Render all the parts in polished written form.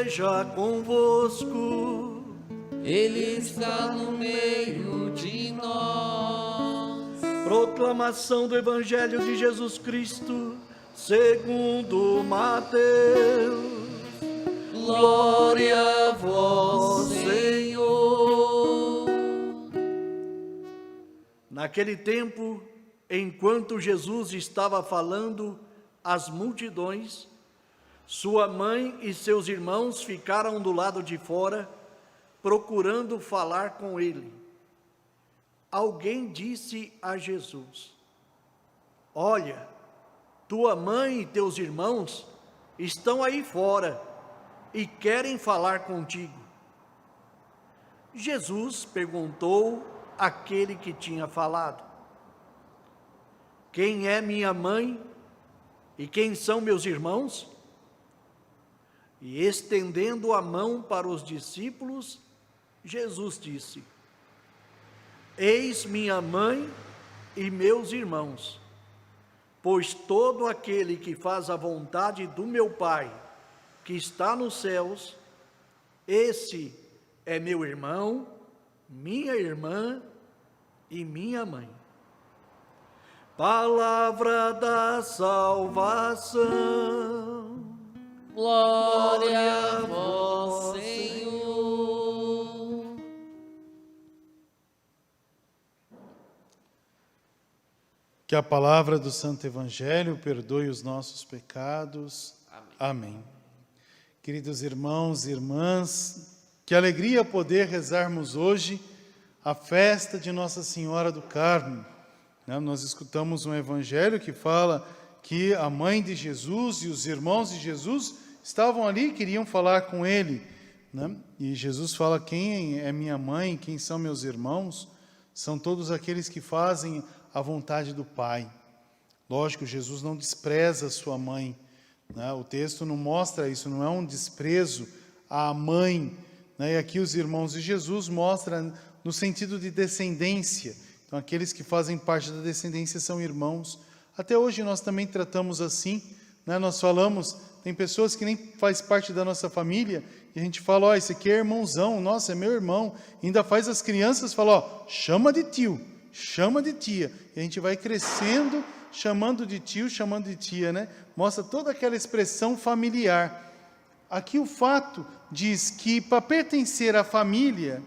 esteja convosco. Ele está no meio de nós. Proclamação do Evangelho de Jesus Cristo, segundo Mateus. Glória a vós, Senhor. Naquele tempo, enquanto Jesus estava falando às multidões, sua mãe e seus irmãos ficaram do lado de fora, procurando falar com ele. Alguém disse a Jesus: olha, tua mãe e teus irmãos estão aí fora e querem falar contigo. Jesus perguntou àquele que tinha falado: quem é minha mãe e quem são meus irmãos? E estendendo a mão para os discípulos, Jesus disse: eis minha mãe e meus irmãos, pois todo aquele que faz a vontade do meu Pai, que está nos céus, esse é meu irmão, minha irmã e minha mãe. Palavra da salvação. Glória a vós, Senhor. Que a palavra do Santo Evangelho perdoe os nossos pecados. Amém. Queridos irmãos e irmãs, que alegria poder rezarmos hoje a festa de Nossa Senhora do Carmo. Nós escutamos um evangelho que fala que a mãe de Jesus e os irmãos de Jesus estavam ali e queriam falar com ele. E Jesus fala: quem é minha mãe, quem são meus irmãos? São todos aqueles que fazem a vontade do Pai. Lógico, Jesus não despreza sua mãe. O texto não mostra isso, não é um desprezo à mãe. E aqui os irmãos de Jesus mostram no sentido de descendência. Então, aqueles que fazem parte da descendência são irmãos. Até hoje nós também tratamos assim. Nós falamos, tem pessoas que nem faz parte da nossa família, e a gente fala: ó, esse aqui é irmãozão, nossa, é meu irmão. E ainda faz as crianças falar: ó, chama de tio, chama de tia. E a gente vai crescendo, chamando de tio, chamando de tia, Mostra toda aquela expressão familiar. Aqui o fato diz que para pertencer à família,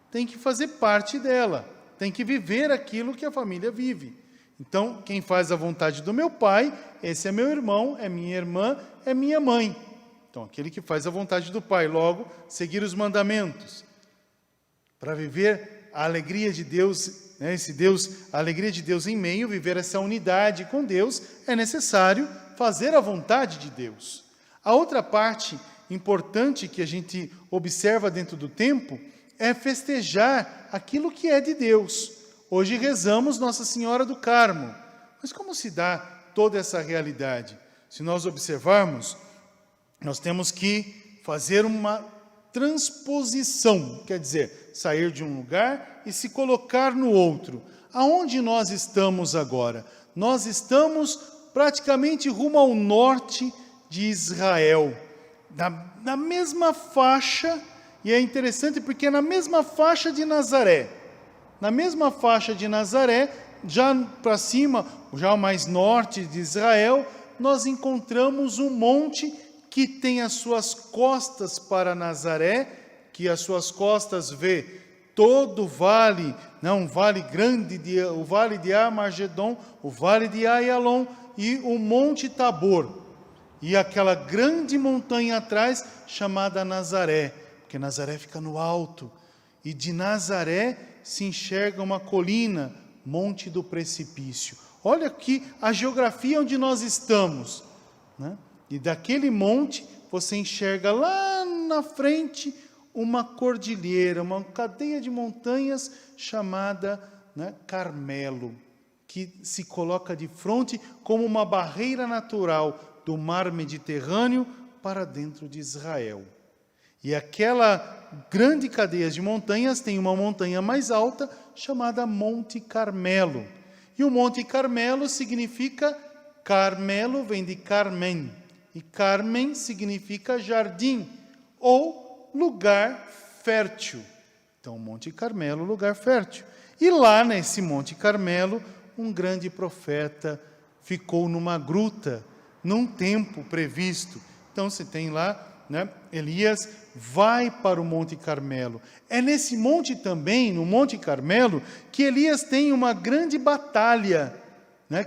tem que fazer parte dela, tem que viver aquilo que a família vive. Então, quem faz a vontade do meu Pai, esse é meu irmão, é minha irmã, é minha mãe. Então, aquele que faz a vontade do Pai, logo, seguir os mandamentos. Para viver a alegria de Deus, a alegria de Deus em meio, viver essa unidade com Deus, é necessário fazer a vontade de Deus. A outra parte importante que a gente observa dentro do tempo é festejar aquilo que é de Deus. Hoje rezamos Nossa Senhora do Carmo. Mas como se dá toda essa realidade? Se nós observarmos, nós temos que fazer uma transposição, quer dizer, sair de um lugar e se colocar no outro. Aonde nós estamos agora? Nós estamos praticamente rumo ao norte de Israel, na mesma faixa, e é interessante porque é na mesma faixa de Nazaré. Na mesma faixa de Nazaré, já para cima, já mais norte de Israel, nós encontramos um monte que tem as suas costas para Nazaré, que as suas costas vê todo o vale, um vale grande, o vale de Armagedon, o vale de Aialon e o Monte Tabor. E aquela grande montanha atrás, chamada Nazaré, porque Nazaré fica no alto. E de Nazaré se enxerga uma colina, Monte do Precipício. Olha aqui a geografia onde nós estamos. E daquele monte, você enxerga lá na frente uma cordilheira, uma cadeia de montanhas chamada Carmelo, que se coloca de frente como uma barreira natural do mar Mediterrâneo para dentro de Israel. E aquela grande cadeia de montanhas tem uma montanha mais alta chamada Monte Carmelo. E o Monte Carmelo significa, Carmelo vem de Carmen, e Carmen significa jardim, ou lugar fértil. Então, o Monte Carmelo, lugar fértil. E lá nesse Monte Carmelo, um grande profeta ficou numa gruta, num tempo previsto. Então, você tem lá, Elias vai para o Monte Carmelo. É nesse monte também, no Monte Carmelo, que Elias tem uma grande batalha,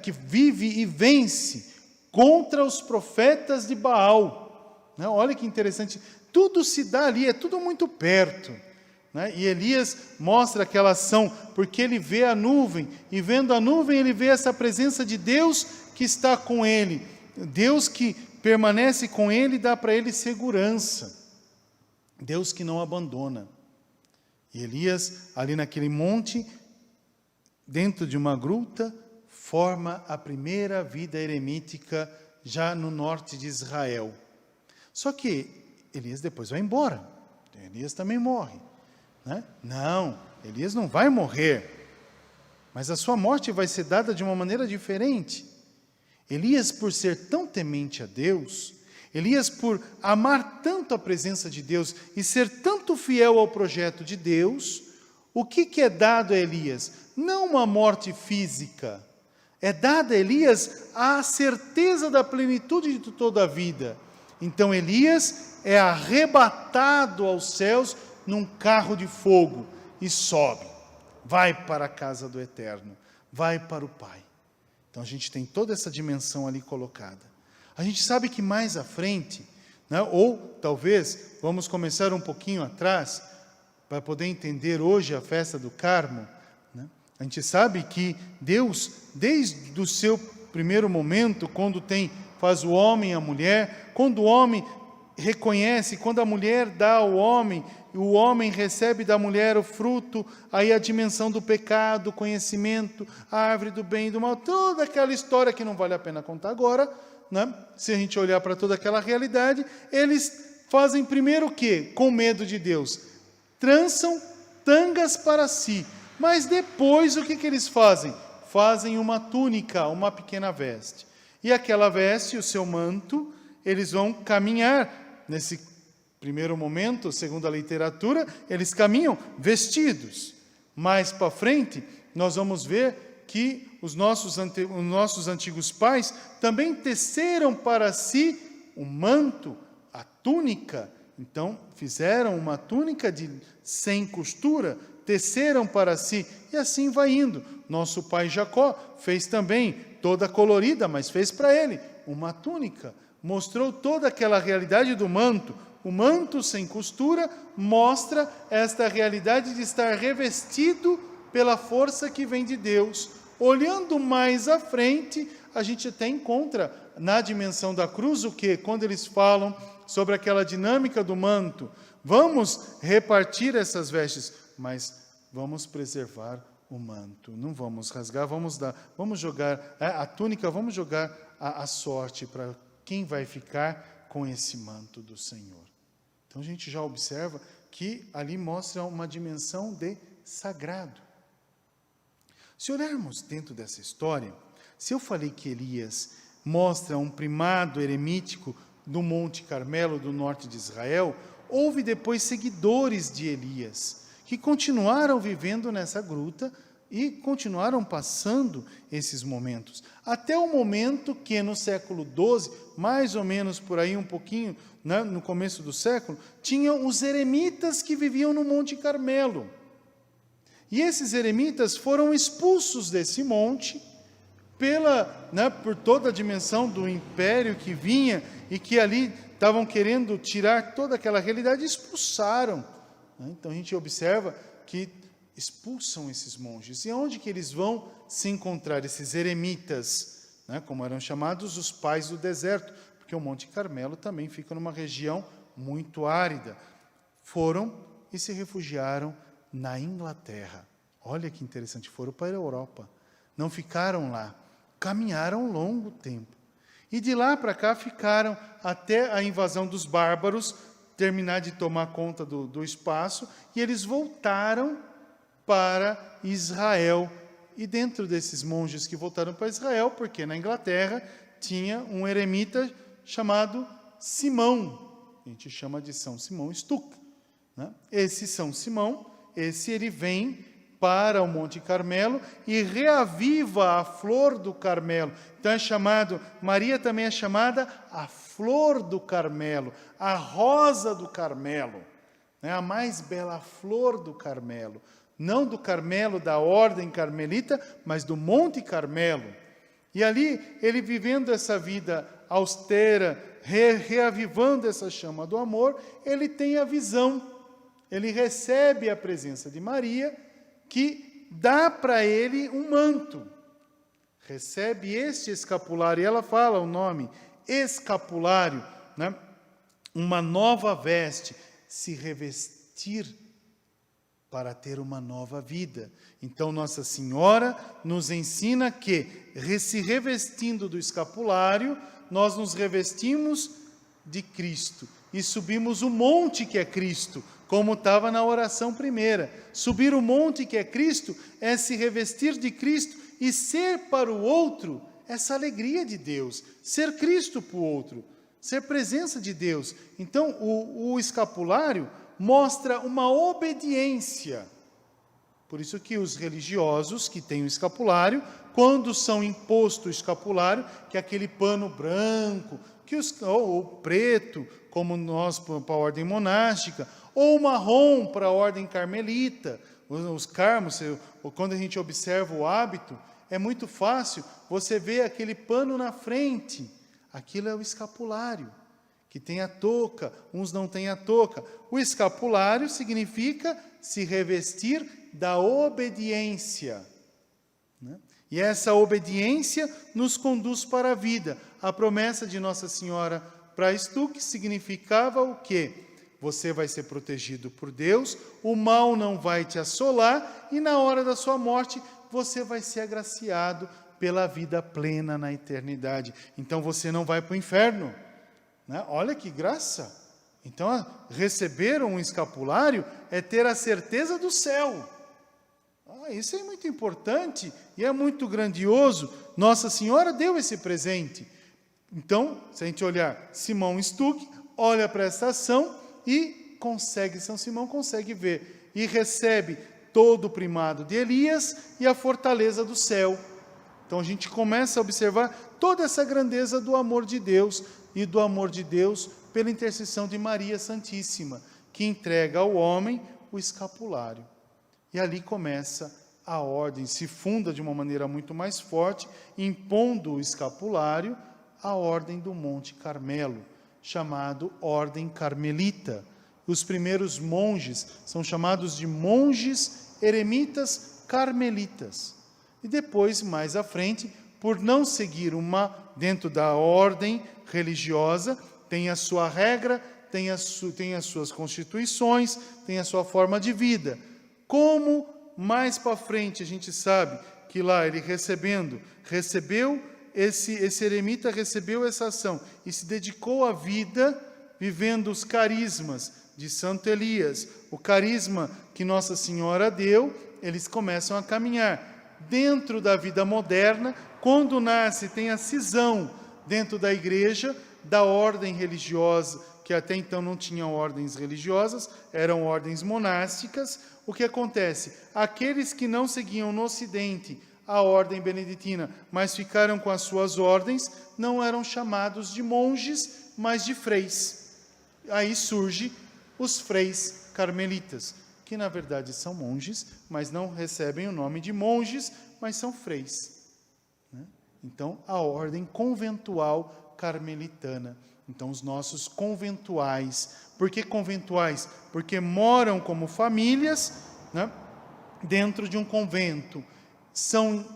que vive e vence contra os profetas de Baal. Olha que interessante, tudo se dá ali, é tudo muito perto. E Elias mostra aquela ação, porque ele vê a nuvem, e vendo a nuvem ele vê essa presença de Deus que está com ele. Deus que permanece com ele e dá para ele segurança. Deus que não abandona. E Elias, ali naquele monte, dentro de uma gruta, forma a primeira vida eremítica já no norte de Israel. Só que Elias depois vai embora. Elias também morre. Não, Elias não vai morrer. Mas a sua morte vai ser dada de uma maneira diferente. Elias, por ser tão temente a Deus, Elias, por amar tanto a presença de Deus e ser tanto fiel ao projeto de Deus, o que é dado a Elias? Não uma morte física, é dada a Elias a certeza da plenitude de toda a vida. Então Elias é arrebatado aos céus num carro de fogo e sobe, vai para a casa do Eterno, vai para o Pai. Então a gente tem toda essa dimensão ali colocada. A gente sabe que mais à frente, ou talvez vamos começar um pouquinho atrás, para poder entender hoje a festa do Carmo. A gente sabe que Deus, desde o seu primeiro momento, quando faz o homem e a mulher, quando o homem reconhece, quando a mulher dá ao homem, o homem recebe da mulher o fruto, aí a dimensão do pecado, o conhecimento, a árvore do bem e do mal, toda aquela história que não vale a pena contar agora, se a gente olhar para toda aquela realidade, eles fazem primeiro o quê? Com medo de Deus. Trançam tangas para si. Mas depois o que eles fazem? Fazem uma túnica, uma pequena veste. E aquela veste, o seu manto, eles vão caminhar. Nesse primeiro momento, segundo a literatura, eles caminham vestidos. Mais para frente, nós vamos ver que os nossos antigos pais também teceram para si um manto, a túnica. Então, fizeram uma túnica sem costura, teceram para si, e assim vai indo. Nosso pai Jacó fez também, toda colorida, mas fez para ele uma túnica. Mostrou toda aquela realidade do manto. O manto sem costura mostra esta realidade de estar revestido pela força que vem de Deus. Olhando mais à frente, a gente até encontra na dimensão da cruz o que? Quando eles falam sobre aquela dinâmica do manto, vamos repartir essas vestes, mas vamos preservar o manto, não vamos rasgar, vamos jogar a túnica, vamos jogar a sorte para quem vai ficar com esse manto do Senhor. Então a gente já observa que ali mostra uma dimensão de sagrado. Se olharmos dentro dessa história, se eu falei que Elias mostra um primado eremítico do Monte Carmelo, do norte de Israel, houve depois seguidores de Elias, que continuaram vivendo nessa gruta e continuaram passando esses momentos. Até o momento que no século XII, mais ou menos por aí um pouquinho, no começo do século, tinham os eremitas que viviam no Monte Carmelo. E esses eremitas foram expulsos desse monte por toda a dimensão do império que vinha e que ali estavam querendo tirar toda aquela realidade e expulsaram. Então a gente observa que expulsam esses monges. E onde que eles vão se encontrar, esses eremitas, como eram chamados os pais do deserto, porque o Monte Carmelo também fica numa região muito árida. Foram e se refugiaram na Inglaterra. Olha que interessante, foram para a Europa. Não ficaram lá, caminharam um longo tempo. E de lá para cá ficaram até a invasão dos bárbaros terminar de tomar conta do espaço, e eles voltaram para Israel. E dentro desses monges que voltaram para Israel, porque na Inglaterra tinha um eremita chamado Simão. a gente chama de São Simão Stuck, né? Esse São Simão, ele vem para o Monte Carmelo e reaviva a flor do Carmelo. Então Maria também é chamada a flor do Carmelo, a rosa do Carmelo, né? A mais bela flor do Carmelo. Não do Carmelo da ordem carmelita, mas do Monte Carmelo. E ali, ele vivendo essa vida austera, reavivando essa chama do amor, ele tem a visão, ele recebe a presença de Maria, que dá para ele um manto. Recebe este escapulário, e ela fala o nome, escapulário, né? Uma nova veste, se revestir para ter uma nova vida. Então, Nossa Senhora nos ensina que, se revestindo do escapulário, nós nos revestimos de Cristo e subimos o monte que é Cristo, como estava na oração primeira. Subir o monte que é Cristo é se revestir de Cristo e ser para o outro essa alegria de Deus, ser Cristo para o outro, ser presença de Deus. Então, o escapulário mostra uma obediência. Por isso que os religiosos que têm o escapulário, quando são imposto o escapulário, que é aquele pano branco, ou preto, como nós para a ordem monástica, ou marrom para a ordem carmelita, os carmos, quando a gente observa o hábito, é muito fácil você ver aquele pano na frente. Aquilo é o escapulário, que tem a touca, uns não têm a touca. O escapulário significa se revestir da obediência, né? E essa obediência nos conduz para a vida. A promessa de Nossa Senhora para Stuck significava o quê? Você vai ser protegido por Deus, o mal não vai te assolar, e na hora da sua morte, você vai ser agraciado pela vida plena na eternidade. Então, você não vai para o inferno, né? Olha que graça! Então, receber um escapulário é ter a certeza do céu. Isso é muito importante e é muito grandioso. Nossa Senhora deu esse presente. Então, se a gente olhar Simão Stuck, olha para essa ação e São Simão consegue ver. E recebe todo o primado de Elias e a fortaleza do céu. Então, a gente começa a observar toda essa grandeza do amor de Deus e do amor de Deus pela intercessão de Maria Santíssima, que entrega ao homem o escapulário. E ali começa a ordem, se funda de uma maneira muito mais forte, impondo o escapulário, a ordem do Monte Carmelo, chamado Ordem Carmelita. Os primeiros monges são chamados de monges eremitas carmelitas. E depois, mais à frente, por não seguir dentro da ordem religiosa, tem a sua regra, tem as suas constituições, tem a sua forma de vida. Como mais para frente a gente sabe que lá ele recebeu, esse eremita recebeu essa ação e se dedicou à vida, vivendo os carismas de Santo Elias, o carisma que Nossa Senhora deu, eles começam a caminhar. Dentro da vida moderna, quando nasce, tem a cisão dentro da igreja, da ordem religiosa, que até então não tinham ordens religiosas, eram ordens monásticas. O que acontece? Aqueles que não seguiam no Ocidente a ordem beneditina, mas ficaram com as suas ordens, não eram chamados de monges, mas de freis. Aí surge os freis carmelitas, que na verdade são monges, mas não recebem o nome de monges, mas são freis, né? Então, a ordem conventual carmelitana. Então, os nossos conventuais. Por que conventuais? Porque moram como famílias, né, dentro de um convento. São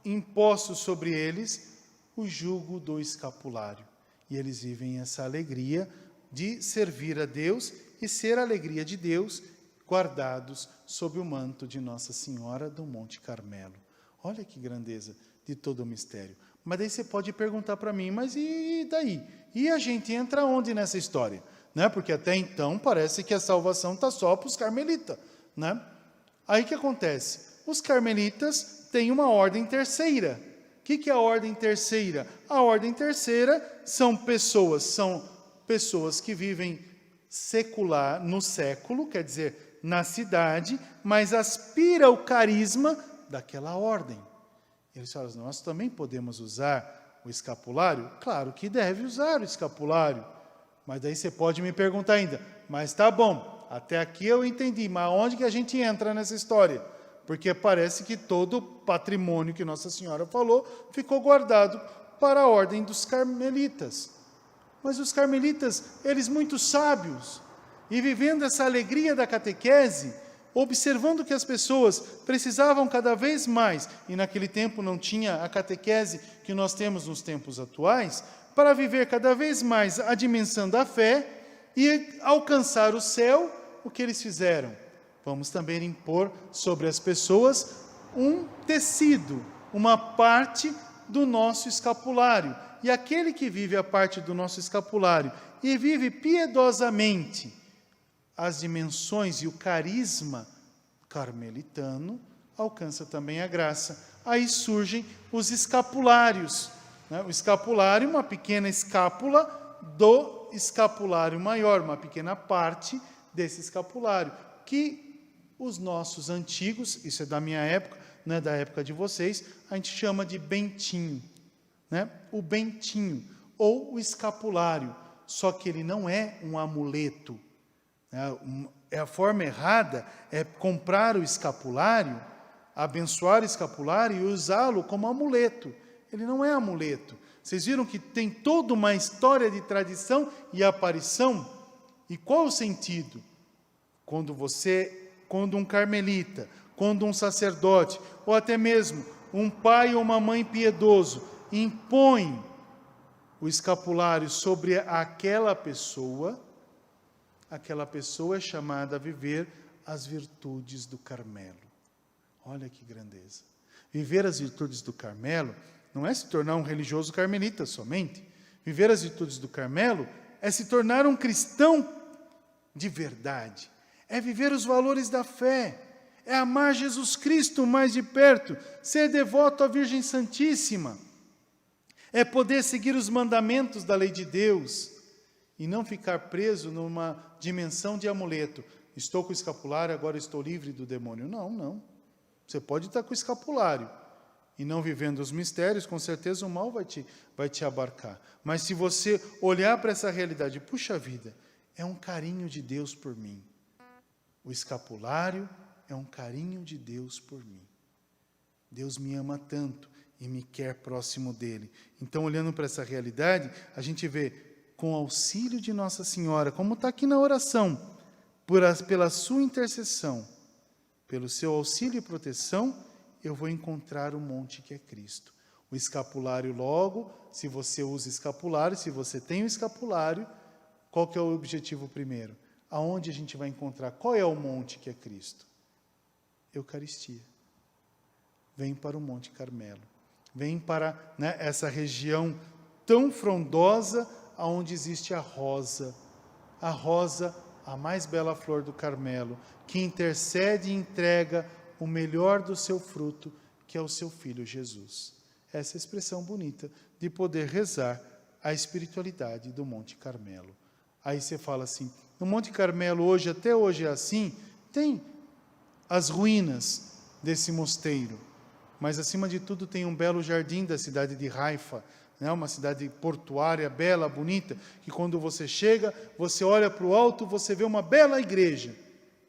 impostos sobre eles o jugo do escapulário. E eles vivem essa alegria de servir a Deus e ser a alegria de Deus, guardados sob o manto de Nossa Senhora do Monte Carmelo. Olha que grandeza de todo o mistério. Mas daí você pode perguntar para mim, mas e daí? E a gente entra onde nessa história? Né? Porque até então parece que a salvação está só para os carmelitas, né? Aí o que acontece? Os carmelitas têm uma ordem terceira. O que é a ordem terceira? A ordem terceira são pessoas que vivem secular, no século, quer dizer, na cidade, mas aspira ao carisma daquela ordem. Eles falam, nós também podemos usar o escapulário? Claro que deve usar o escapulário. Mas daí você pode me perguntar ainda, mas tá bom, até aqui eu entendi, mas onde que a gente entra nessa história? Porque parece que todo o patrimônio que Nossa Senhora falou ficou guardado para a ordem dos carmelitas. Mas os carmelitas, eles muito sábios, e vivendo essa alegria da catequese, observando que as pessoas precisavam cada vez mais, e naquele tempo não tinha a catequese que nós temos nos tempos atuais, para viver cada vez mais a dimensão da fé e alcançar o céu, o que eles fizeram? Vamos também impor sobre as pessoas um tecido, uma parte do nosso escapulário. E aquele que vive a parte do nosso escapulário e vive piedosamente as dimensões e o carisma carmelitano, alcança também a graça. Aí surgem os escapulários. Né? O escapulário, uma pequena escápula do escapulário maior, uma pequena parte desse escapulário, que os nossos antigos, isso é da minha época, não é da época de vocês, a gente chama de bentinho. Né? O bentinho, ou o escapulário, só que ele não é um amuleto. A forma errada é comprar o escapulário, abençoar o escapulário e usá-lo como amuleto. Ele não é amuleto. Vocês viram que tem toda uma história de tradição e aparição? E qual o sentido? Quando um carmelita, quando um sacerdote, ou até mesmo um pai ou uma mãe piedoso, impõe o escapulário sobre aquela pessoa é chamada a viver as virtudes do Carmelo. Olha que grandeza. Viver as virtudes do Carmelo não é se tornar um religioso carmelita somente. Viver as virtudes do Carmelo é se tornar um cristão de verdade. É viver os valores da fé. É amar Jesus Cristo mais de perto. Ser devoto à Virgem Santíssima. É poder seguir os mandamentos da lei de Deus e não ficar preso numa dimensão de amuleto. Estou com o escapulário, agora estou livre do demônio. Não. Você pode estar com o escapulário e não vivendo os mistérios, com certeza o mal vai te abarcar. Mas se você olhar para essa realidade, puxa vida, é um carinho de Deus por mim. O escapulário é um carinho de Deus por mim. Deus me ama tanto e me quer próximo dele. Então, olhando para essa realidade, a gente vê, com auxílio de Nossa Senhora, como está aqui na oração, pela sua intercessão, pelo seu auxílio e proteção, eu vou encontrar o monte que é Cristo. O escapulário logo, se você usa escapulário, se você tem o escapulário, qual que é o objetivo primeiro? Aonde a gente vai encontrar? Qual é o monte que é Cristo? Eucaristia. Vem para o Monte Carmelo. Vem para essa região tão frondosa, onde existe a rosa, a mais bela flor do Carmelo, que intercede e entrega o melhor do seu fruto, que é o seu Filho Jesus. Essa é a expressão bonita de poder rezar a espiritualidade do Monte Carmelo. Aí você fala assim, no Monte Carmelo até hoje é assim, tem as ruínas desse mosteiro, mas acima de tudo tem um belo jardim da cidade de Haifa, uma cidade portuária, bela, bonita, que quando você chega, você olha para o alto, você vê uma bela igreja,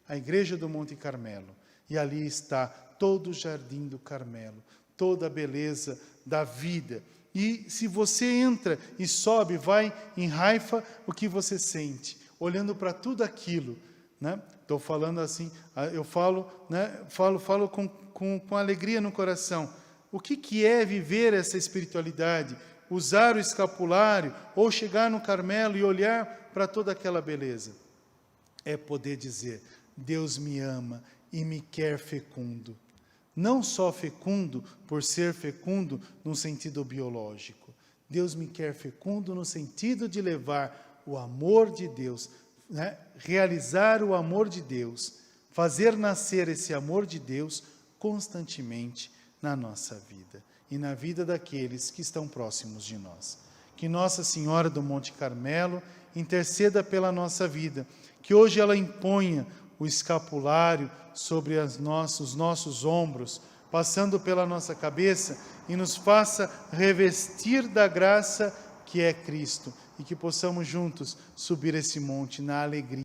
a igreja do Monte Carmelo. E ali está todo o jardim do Carmelo, toda a beleza da vida. E se você entra e sobe, vai em Haifa, o que você sente? Olhando para tudo aquilo, Estou falando assim, eu falo com alegria no coração. O que é viver essa espiritualidade? Usar o escapulário, ou chegar no Carmelo e olhar para toda aquela beleza. É poder dizer, Deus me ama e me quer fecundo. Não só fecundo por ser fecundo no sentido biológico. Deus me quer fecundo no sentido de levar o amor de Deus, realizar o amor de Deus, fazer nascer esse amor de Deus constantemente na nossa vida e na vida daqueles que estão próximos de nós. Que Nossa Senhora do Monte Carmelo, interceda pela nossa vida. Que hoje ela imponha o escapulário sobre os nossos ombros, passando pela nossa cabeça, e nos faça revestir da graça que é Cristo, e que possamos juntos subir esse monte na alegria.